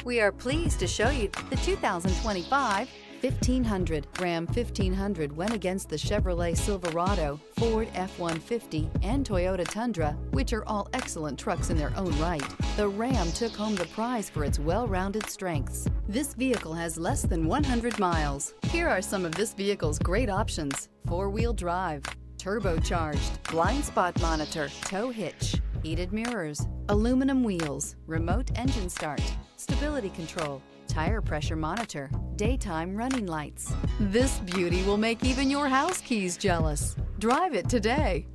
We are pleased to show you the 2025 1500. Ram 1500 went against the Chevrolet Silverado, Ford F-150, and Toyota Tundra, which are all excellent trucks in their own right. The Ram took home the prize for its well-rounded strengths. This vehicle has less than 100 miles. Here are some of this vehicle's great options: four-wheel drive, turbocharged, blind spot monitor, tow hitch, heated mirrors, aluminum wheels, remote engine start, stability control, tire pressure monitor, daytime running lights. This beauty will make even your house keys jealous. Drive it today.